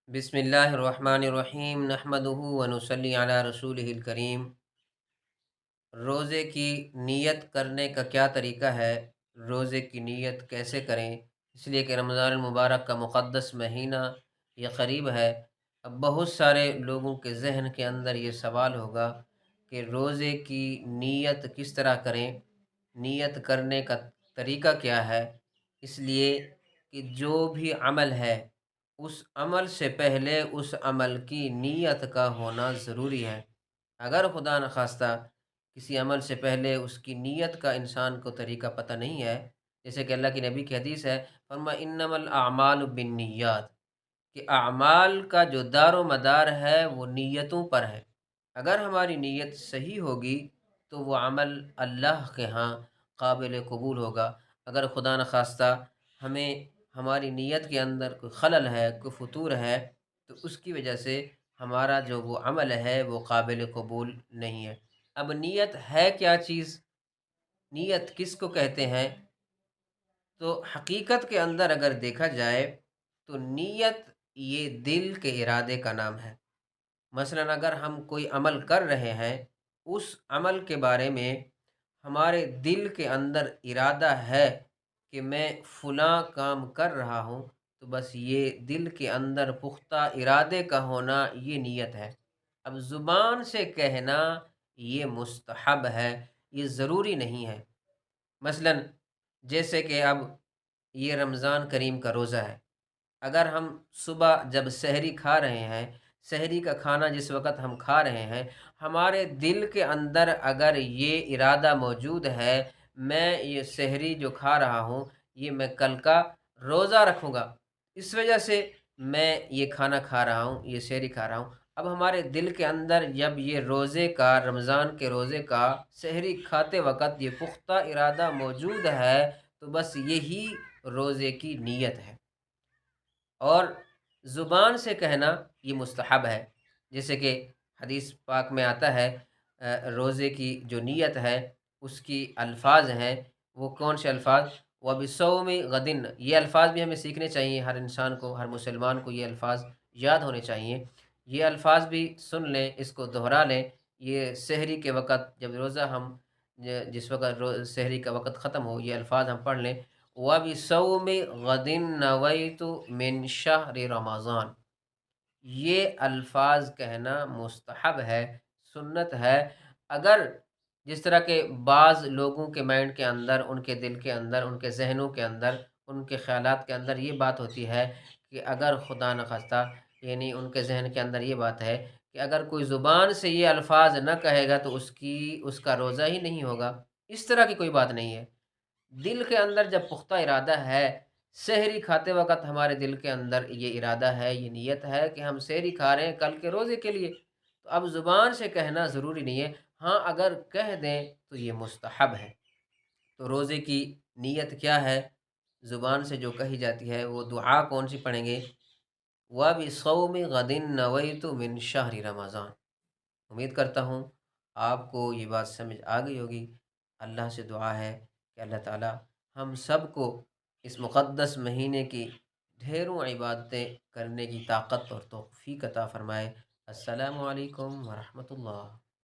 بسم اللہ الرحمن الرحیم نحمدہ ونصلی علی رسولہ الکریم۔ روزے کی نیت کرنے کا کیا طریقہ ہے؟ روزے کی نیت کیسے کریں؟ اس لیے کہ رمضان المبارک کا مقدس مہینہ یہ قریب ہے۔ اب بہت سارے لوگوں کے ذہن کے اندر یہ سوال ہوگا کہ روزے کی نیت کس طرح کریں، نیت کرنے کا طریقہ کیا ہے؟ اس لیے کہ جو بھی عمل ہے اس عمل سے پہلے اس عمل کی نیت کا ہونا ضروری ہے۔ اگر خدا نخواستہ کسی عمل سے پہلے اس کی نیت کا انسان کو طریقہ پتہ نہیں ہے، جیسے کہ اللہ کی نبی کی حدیث ہے، فرمایا انما الاعمال بالنیات، کہ اعمال کا جو دار و مدار ہے وہ نیتوں پر ہے۔ اگر ہماری نیت صحیح ہوگی تو وہ عمل اللہ کے ہاں قابل قبول ہوگا۔ اگر خدا نخواستہ ہمیں ہماری نیت کے اندر کوئی خلل ہے، کوئی فطور ہے، تو اس کی وجہ سے ہمارا جو وہ عمل ہے وہ قابل قبول نہیں ہے۔ اب نیت ہے کیا چیز؟ نیت کس کو کہتے ہیں؟ تو حقیقت کے اندر اگر دیکھا جائے تو نیت یہ دل کے ارادے کا نام ہے۔ مثلاً اگر ہم کوئی عمل کر رہے ہیں، اس عمل کے بارے میں ہمارے دل کے اندر ارادہ ہے کہ میں فلاں کام کر رہا ہوں، تو بس یہ دل کے اندر پختہ ارادے کا ہونا یہ نیت ہے۔ اب زبان سے کہنا یہ مستحب ہے، یہ ضروری نہیں ہے۔ مثلاً جیسے کہ اب یہ رمضان کریم کا روزہ ہے، اگر ہم صبح جب سحری کھا رہے ہیں، سحری کا کھانا جس وقت ہم کھا رہے ہیں، ہمارے دل کے اندر اگر یہ ارادہ موجود ہے میں یہ سحری جو کھا رہا ہوں یہ میں کل کا روزہ رکھوں گا، اس وجہ سے میں یہ کھانا کھا رہا ہوں، یہ سحری کھا رہا ہوں۔ اب ہمارے دل کے اندر جب یہ روزے کا، رمضان کے روزے کا سحری کھاتے وقت یہ پختہ ارادہ موجود ہے تو بس یہی روزے کی نیت ہے۔ اور زبان سے کہنا یہ مستحب ہے، جیسے کہ حدیث پاک میں آتا ہے روزے کی جو نیت ہے اس کی الفاظ ہیں، وہ کون سے الفاظ؟ وَبِصَوْمِ غَدٍ، یہ الفاظ بھی ہمیں سیکھنے چاہیے، ہر انسان کو، ہر مسلمان کو یہ الفاظ یاد ہونے چاہیے۔ یہ الفاظ بھی سن لیں، اس کو دہرا لیں۔ یہ سحری کے وقت جب روزہ ہم جس وقت سحری کا وقت ختم ہو یہ الفاظ ہم پڑھ لیں، وَبِصَوْمِ غَدٍ نَوَيْتُ مِن شَهْرِ رمضان، یہ الفاظ کہنا مستحب ہے، سنت ہے۔ اگر جس طرح کے بعض لوگوں کے مائنڈ کے اندر، ان کے دل کے اندر، ان کے ذہنوں کے اندر، ان کے خیالات کے اندر یہ بات ہوتی ہے کہ اگر خدا نخواستہ، یعنی ان کے ذہن کے اندر یہ بات ہے کہ اگر کوئی زبان سے یہ الفاظ نہ کہے گا تو اس کا روزہ ہی نہیں ہوگا۔ اس طرح کی کوئی بات نہیں ہے۔ دل کے اندر جب پختہ ارادہ ہے، سحری کھاتے وقت ہمارے دل کے اندر یہ ارادہ ہے، یہ نیت ہے کہ ہم سحری کھا رہے ہیں کل کے روزے کے لیے، تو اب زبان سے کہنا ضروری نہیں ہے۔ ہاں اگر کہہ دیں تو یہ مستحب ہے۔ تو روزے کی نیت کیا ہے؟ زبان سے جو کہی جاتی ہے وہ دعا کون سی پڑھیں گے؟ وَبِصَوْمِ غَدٍ نَوَيْتُ مِن شَهْرِ رمضان۔ امید کرتا ہوں آپ کو یہ بات سمجھ آ گئی ہوگی۔ اللہ سے دعا ہے کہ اللہ تعالی ہم سب کو اس مقدس مہینے کی ڈھیروں عبادتیں کرنے کی طاقت اور توفیق عطا فرمائے۔ السلام علیکم ورحمۃ اللہ۔